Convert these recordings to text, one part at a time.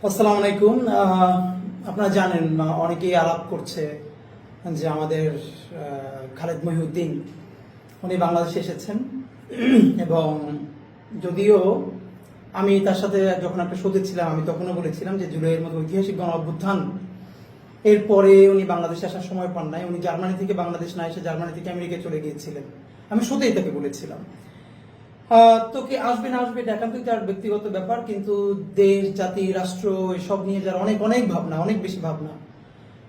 আসসালামু আলাইকুম। আপনারা জানেন অনেকেই আলাপ করছে যে আমাদের খালেদ মহিউদ্দিন উনি বাংলাদেশে এসেছেন এবং যদিও আমি তার সাথে যখন একটা শোতে ছিলাম আমি তখনও বলেছিলাম যে জুলাইয়ের মতো ঐতিহাসিক গণ অভ্যুত্থান এরপরে উনি বাংলাদেশে আসার সময় পান নাই। উনি জার্মানি থেকে বাংলাদেশ না এসে জার্মানি থেকে আমেরিকায় চলে গিয়েছিলেন। আমি শোতেই তাকে বলেছিলাম তো কে আসবে না আসবে এটা একান্তই তার ব্যক্তিগত ব্যাপার, কিন্তু দেশ জাতি রাষ্ট্র এসব নিয়ে যার অনেক অনেক ভাবনা, অনেক বেশি ভাবনা।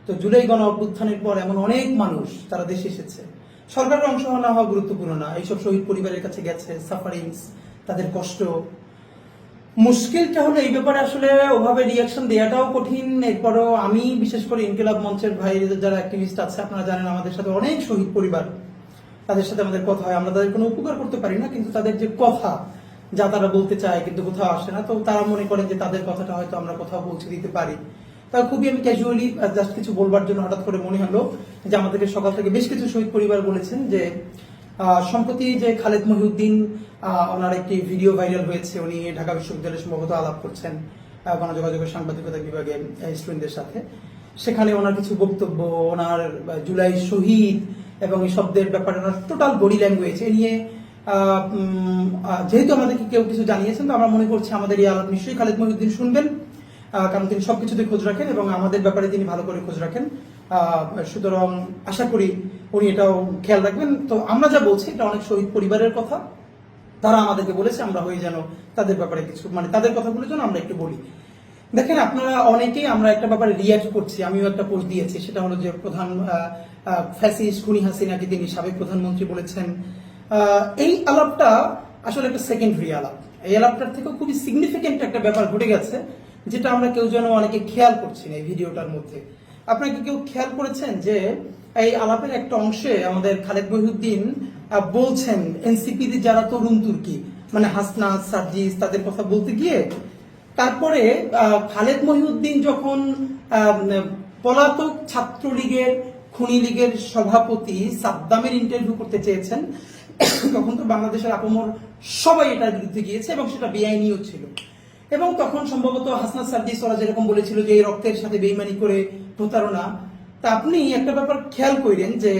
তো জুলাই গণ অভ্যুত্থানের পর এমন অনেক মানুষ তারা দেশে এসেছে। সরকারের অংশ না হওয়া গুরুত্বপূর্ণ না, এইসব শহীদ পরিবারের কাছে গেছে, সাফারিংস, তাদের কষ্ট। মুশকিলটা হলো এই ব্যাপারে আসলে ওভাবে রিয়াকশন দেওয়াটাও কঠিন। এরপরও আমি বিশেষ করে ইনকিলাব মঞ্চের ভাই যারা অ্যাক্টিভিস্ট আছে, আপনারা জানেন আমাদের সাথে অনেক শহীদ পরিবার, তাদের সাথে আমাদের কথা হয়। আমরা তাদের কোনো উপকার করতে পারি না, কিন্তু তাদের যে কথা যা তারা বলতে চায় কিন্তু কোথাও আসে না, তো তারা মনে করেন যে তাদের কথাটা হয়তো আমরা কোথাও পৌঁছে দিতে পারি। তা খুবই আমি ক্যাজুয়ালি জাস্ট কিছু বলবার জন্য হঠাৎ করে মনে হলো যে আমাদেরকে সকাল থেকে বেশ কিছু শহীদ পরিবার বলেছেন যে সম্প্রতি যে খালেদ মহিউদ্দিন ওনার একটি ভিডিও ভাইরাল হয়েছে, উনি ঢাকা বিশ্ববিদ্যালয়ে সম্ভবত আলাপ করছেন গণযোগাযোগের সাংবাদিকতা বিভাগে স্টুডেন্টদের সাথে। সেখানে ওনার কিছু বক্তব্য, ওনার জুলাই শহীদ এবং এই শব্দের ব্যাপারে ওনার টোটাল বডি ল্যাঙ্গুয়েজ এ নিয়ে যেহেতু আমাদেরকে কেউ কিছু জানিয়েছেন, তো আমরা মনে করছি আমাদের এই আলাপ নিশ্চয়ই খালেদ মহিউদ্দিন শুনবেন, কারণ তিনি সবকিছুতে খোঁজ রাখেন এবং আমাদের ব্যাপারে তিনি ভালো করে খোঁজ রাখেন। সুতরাং আশা করি উনি এটাও খেয়াল রাখবেন। তো আমরা যা বলছি এটা অনেক শহীদ পরিবারের কথা, তারা আমাদেরকে বলেছে আমরা হয়ে যেন তাদের ব্যাপারে কিছু, মানে তাদের কথাগুলো যেন আমরা একটু বলি। দেখেন, আপনারা অনেকেই আমরা একটা ব্যাপারে রিয়াক্ট করছি, আমিও একটা পোস্ট দিয়েছি, সেটা হলো যে প্রধান ফ্যাসিস্ট খুনি হাসিনাকে তিনি সাবেক প্রধানমন্ত্রী বলেছেন। এই আলাপটা আসলে একটা সেকেন্ডারি আলাপ। এই আলাপটার থেকেও খুবই সিগনিফিকেন্ট একটা ব্যাপার ঘটে গেছে, যেটা আমরা কেউ যেন অনেকে খেয়াল করছি না এই ভিডিওটার মধ্যে। আপনাকে কেউ খেয়াল করেছেন যে এই আলাপের একটা অংশে আমাদের খালেদ মহিউদ্দিন বলছেন এনসিপি যারা তরুণ তুর্কি, মানে হাসনা সার্জিস, তাদের কথা বলতে গিয়ে তারপরে খালেদ মহিউদ্দিন যখন পলাতক ছাত্রলীগের খুনি লীগের সভাপতি সাদ্দামের ইন্টারভিউ করতে চেয়েছেন, তখন তো বাংলাদেশের আপমর সবাই এটার বিরুদ্ধে গিয়েছে এবং সেটা বেআইনিও ছিল। এবং তখন সম্ভবত হাসনা সার্জিস ওরা যেরকম বলেছিল যে এই রক্তের সাথে বেইমানি করে প্রতারণা। তা আপনি একটা ব্যাপার খেয়াল করেন যে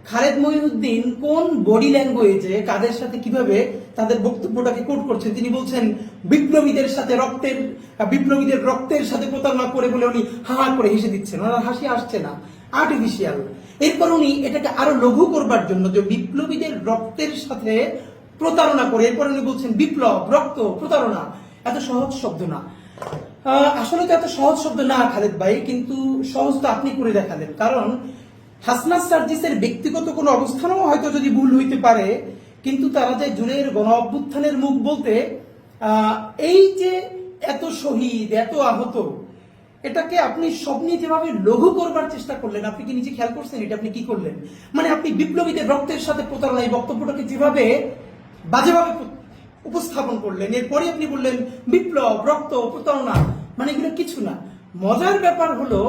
খালেদ মহিউদ্দিন কোন বডি ল্যাঙ্গুয়েজে কাদের সাথে কিভাবে তাদের বক্তব্যটাকে কোট করছেন। তিনি বলছেন বিপ্লবীদের রক্তের সাথে প্রতারণা করে বলে উনি হা করে হেসে দিচ্ছেন, ওনার হাসি আসছে না, আর্টিফিশিয়াল। এরপর উনি এটাকে আরো লঘু করবার জন্য যে বিপ্লবীদের রক্তের সাথে প্রতারণা করে, এরপর উনি বলছেন বিপ্লব, রক্ত, প্রতারণা। এত সহজ শব্দ না, আসলে তো এত সহজ শব্দ না খালেদ ভাই, কিন্তু সহজ তো আপনি করে দেখালেন। কারণ হাসনাত সার্জিসের ব্যক্তিগত কোনো অবস্থানও হয়তো যদি ভুল হইতে পারে, কিন্তু তারা যে জুলাইয়ের গণ অভ্যুত্থানের মুখ বলতে এই যে এত শহীদ, এত আহত, এটাকে আপনি স্বপ্নে যেভাবে লঘু করবার চেষ্টা করলেন, আপনি কি নিজে খেয়াল করছেন এটা আপনি কি করলেন? মানে আপনি বিপ্লবীদের রক্তের সাথে প্রতারণা এই বক্তব্যটাকে যেভাবে বাজেভাবে উপস্থাপন করলেন, এরপরে আপনি বললেন বিপ্লব, রক্ত, প্রতারণা, মানে এগুলো কিছু না। মজার ব্যাপার হলো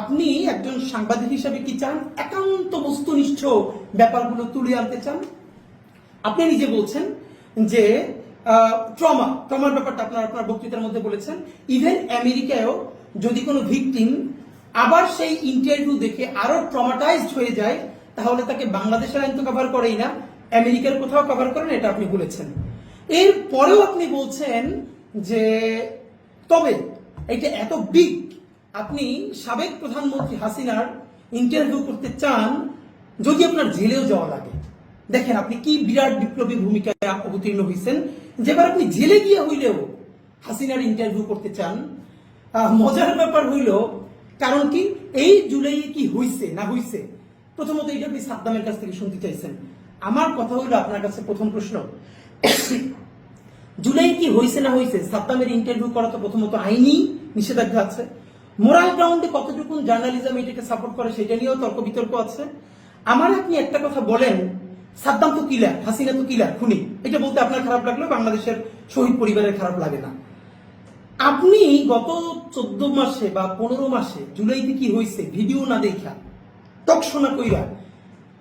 আপনি একজন সাংবাদিক হিসাবে কি চান? একান্ত বস্তুনিষ্ঠ ব্যাপারগুলো তুলে আনতে চান। আপনি নিজে বলছেন যে ট্রমার ব্যাপারটা আপনার বক্তৃতার মধ্যে বলেছেন। ইভেন আমেরিকায়ও যদি কোনো ভিকটিম আবার সেই ইন্টারভিউ দেখে আরো ট্রমাটাইজড হয়ে যায়, তাহলে তাকে বাংলাদেশের আইন তো কভার করেই না, আমেরিকার কোথাও কভার করেন, এটা আপনি বলেছেন। এর পরেও আপনি বলছেন যে তবে এটা এত বিগ, আপনি সাবেক প্রধানমন্ত্রী হাসিনার ইন্টারভিউ করতে চান যদি আপনার জেলেও যাওয়া লাগে। দেখেন আপনি কি বিরাট বিপ্লবী ভূমিকায় অবতীর্ণ হয়েছেন, যেবার আপনি জেলে গিয়ে হইলেও হাসিনার ইন্টারভিউ করতে চান। মজার ব্যাপার হইল, কারণ কি এই জুলাইয়ে কি হইছে না হইছে, প্রথমত এটা আপনি সাদ্দামের কাছ থেকে শুনতে চাইছেন। আমার কথা হইল আপনার কাছে প্রথম প্রশ্ন, জুলাই কি হয়েছে না হয়েছে, সাদ্দামের ইন্টারভিউ করা তো প্রথমত আইনি নিষেধাজ্ঞা আছে। মোরাল গ্রাউন্ডে কতটুকু জার্নালিজম এটাকে সাপোর্ট করে সেটা নিয়েও তর্ক বিতর্ক আছে। আমার আপনি একটা কথা বলেন, সাদ্দাম তো কিলার, হাসিনা তো কিলার, খুনি, এটা বলতে আপনার খারাপ লাগলেও বাংলাদেশের শহীদ পরিবারের খারাপ লাগে না। আপনি গত 14 মাসে বা 15 মাসে জুলাইতে কি হয়েছে ভিডিও না দেখা টকশোনা কইরা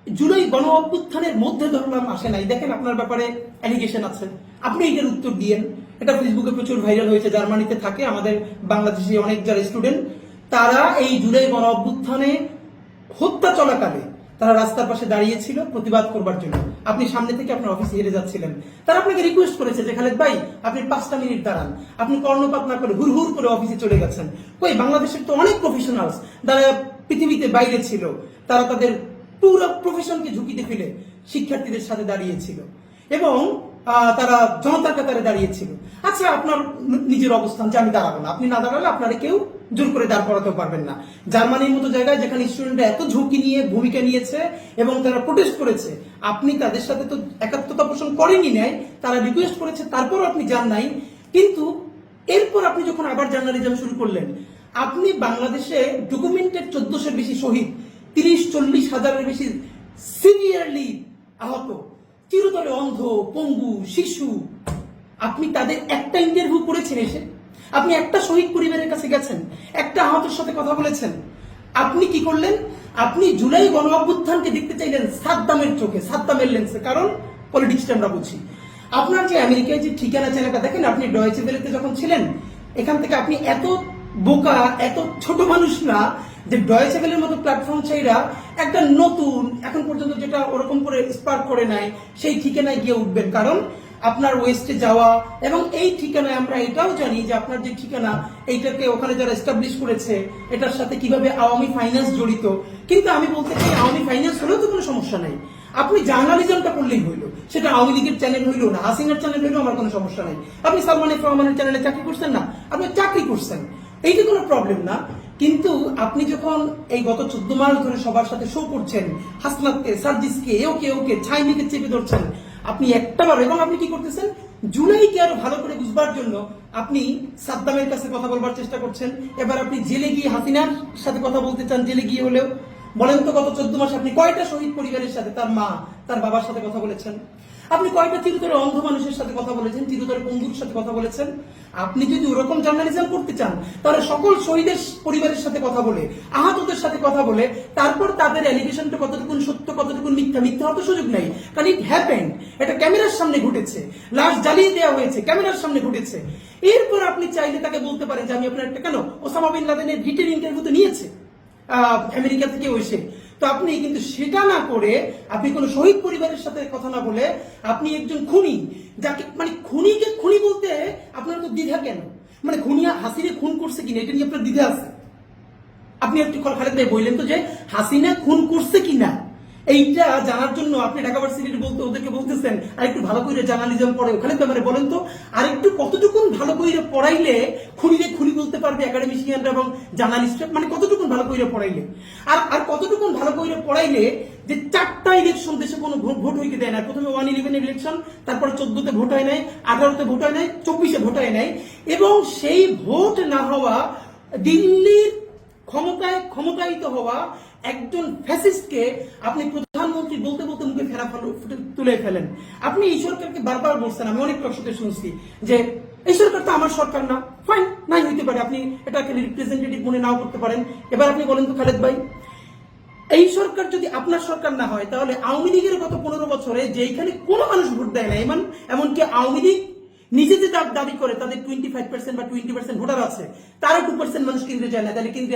জুলাই গণ অভ্যুত্থানের মধ্যে ধরলাম আসে নাই। দেখেন আপনার ব্যাপারে অ্যালিগেশন আছে, আপনি এটার উত্তর দিয়েন। এটা ফেসবুকে প্রচুর ভাইরাল হয়েছে, জার্মানিতে থাকে আমাদের বাংলাদেশি অনেক যারা স্টুডেন্ট, তারা এই জুলাই গণ অভ্যুত্থানে হত্যা চলাকালে তারা রাস্তার পাশে দাঁড়িয়েছিল প্রতিবাদ করবার জন্য। আপনি সামনে থেকে আপনার অফিসে হেরে যাচ্ছিলেন, তারা আপনাকে রিকোয়েস্ট করেছে যে খালেদ ভাই আপনি 5টা মিনিট দাঁড়ান, আপনি কর্ণপাত না করে হুড় হুড় করে অফিসে চলে গেছেন। কই, বাংলাদেশের তো অনেক প্রফেশনালস যারা পৃথিবীতে বাইরে ছিল, তারা তাদের পুরো প্রফেশনকে ঝুঁকিতে ফেলে শিক্ষার্থীদের সাথে দাঁড়িয়েছিল এবং তারা জনতার কাতারে দাঁড়িয়েছিল। আচ্ছা, আপনার নিজের অবস্থান যে আমি দাঁড়াবো না, আপনি না দাঁড়ালে আপনারা কেউ জোর করে দাঁড় করাতেও পারবেন না। জার্মানির মতো জায়গায় যেখানে স্টুডেন্টরা এত ঝুঁকি নিয়ে ভূমিকা নিয়েছে এবং তারা প্রোটেস্ট করেছে, আপনি তাদের সাথে তো একাত্মতা পোষণ করেনি নাই, তারা রিকোয়েস্ট করেছে তারপর আপনি যান নাই। কিন্তু এরপর আপনি যখন আবার জার্নালিজম শুরু করলেন, আপনি বাংলাদেশে ডকুমেন্টেড 1400-এর বেশি শহীদ, 30-40 হাজারের বেশি সিভিয়ারলি আহত, চিরতরে অন্ধ, পঙ্গু, শিশু, আপনি তাদের একটা ইন্টারভিউ করেছেন এসে? আপনি একটা শহীদ পরিবারের কাছে গেছেন, একটা আহতের সাথে কথা বলেছেন? আপনি কি করলেন? আপনি জুলাই গণ অভ্যুত্থানকে দেখতে চাইলেন সাদ্দামের চোখে, সাদ্দামের লেন্সে, কারণ পলিটিক্সটা আমরা বুঝি। আপনার যে আমেরিকায় যে ঠিকানা চ্যানেলটা দেখেন, আপনি ডয়েচে ভেলেতে যখন ছিলেন, এখান থেকে আপনি এত বোকা, এত ছোট মানুষ না যে ডয়েচে ভেলের মতো প্ল্যাটফর্ম চাইরা একটা নতুন, এখন পর্যন্ত যেটা ওরকম করে স্পার্ক করে নাই, সেই ঠিকানায় গিয়ে উঠবেন। কারণ আপনার ওয়েস্টে যাওয়া এবং এই ঠিকানায় আমরা এটাও জানি যে আপনার যে ঠিকানা, এইটাকে ওখানে যারা এস্টাবলিশ করেছে, এটার সাথে কিভাবে আওয়ামী ফাইন্যান্স জড়িত। কিন্তু আমি বলতে চাই, আওয়ামী ফাইন্যান্স হলেও তো কোনো সমস্যা নাই, আপনি জার্নালিজমটা করলেই হইলো। সেটা আওয়ামী লীগের চ্যানেল হইলো না, হাসিনার চ্যানেল হইলো, আমার কোনো সমস্যা নাই। আপনি সালমান এফ রহমানের চ্যানেলে চাকরি করছেন না, আপনি চাকরি করছেন, এইটা কোনো প্রবলেম না। কিন্তু আপনি যখন এই গত 14 মাস ধরে সবার সাথে শো করছেন, হাসনাতকে, সার্জিসকে, ওকে ছাইমিকে চেপে ধরছেন, আপনি একটাবার, এবং আপনি কি করতেছেন, জুলাইকে আরো ভালো করে বুঝবার জন্য আপনি সাদ্দামের কাছে কথা বলবার চেষ্টা করছেন। এবার আপনি জেলে গিয়ে হাসিনার সাথে কথা বলতে চান, জেলে গিয়ে হলেও। বলেন তো, গত 14 মাসে আপনি কয়টা শহীদ পরিবারের সাথে, তার মা, তার বাবার সাথে কথা বলেছেন? আপনি কয়টা চিরতরে অন্ধ মানুষের সাথে কথা বলেছেন, চিরতরে পঙ্গুর সাথে কথা বলেছেন? আপনি যদি ওরকম জার্নালিজম করতে চান, তাহলে সকল শহীদের পরিবারের সাথে কথা বলে, আহতদের সাথে কথা বলে, তারপর তাদের অ্যালিগেশনটা কতটুকু সত্য, কতটুকু মিথ্যা, মিথ্যা হওয়ার সুযোগ নেই, কারণ ইট হ্যাপেন্ড, এটা ক্যামেরার সামনে ঘটেছে, লাশ জ্বালিয়ে দেওয়া হয়েছে, ক্যামেরার সামনে ঘটেছে। এরপর আপনি চাইলে তাকে বলতে পারেন যে আমি আপনার একটা, কেন ওসামা বিন লাদেনের রিটেন ইন্টারভিউ তো নিয়েছে আমেরিকা থেকে এসে, তো আপনি কিন্তু সেটা না করে, আপনি কোনো শহীদ পরিবারের সাথে কথা না বলে, আপনি একজন খুনি, যাকে মানে খুনিকে খুনি বলতে আপনার তো দ্বিধা কেন? মানে খুনি হাসিনে খুন করছে কিনা এটা নিয়ে আপনার দ্বিধা আছে? আপনি একটু খালেদ ভাই বললেন তো যে হাসিনা খুন করছে কিনা, এইটা জানার জন্য আপনি ঢাকা ভার্সিটির বলতে ওদেরকে বলতেছেন আর একটু ভালো করে জার্নালিজম পড়ে। ওখানে ব্যাপারে বলেন তো, আর একটু কতটুকুন ভালো করে পড়াইলে খুনিরে খুনি বলতে পারবে একাডেমিশিয়ানরা এবং জার্নালিস্টরা, মানে কতটুকুন ভালো করে পড়াইলে, আর কতটুকুন ভালো করে পড়াইলে যে 4টা ইলেকশন দেশে কোনো ভোট হইতে দেয় না। প্রথমে 111 ইলেকশন, তারপরে 14তে ভোট হয় নাই, 18তে ভোট হয় নাই, 24-এ ভোট হয় নাই, এবং সেই ভোট না হওয়া, দিল্লির ক্ষমতায়িত হওয়া একজন ফ্যাসিস্টকে আপনি প্রধানমন্ত্রী বলতে বলতে মুখে ফেরা তুলে ফেলেন। আপনি এই সরকারকে বারবার বলছেন, আমি অনেক প্রশ্নতে শুনছি যে এই সরকার তো আমার সরকার না। ফাইন, নাই হইতে পারে, আপনি এটাকে রিপ্রেজেন্টেটিভ মনে নাও করতে পারেন। এবার আপনি বলেন তো খালেদ ভাই, এই সরকার যদি আপনার সরকার না হয়, তাহলে আওয়ামী লীগের গত 15 বছরে যেখানে কোনো মানুষ ভোট দেয় না, এমনকি আওয়ামী লীগ নিজে যে দাবি করে তাদের 25% বা 20% ভোটার আছে, তারা 2% মানুষ কেন্দ্রে যায় না, তাহলে কেন্দ্রে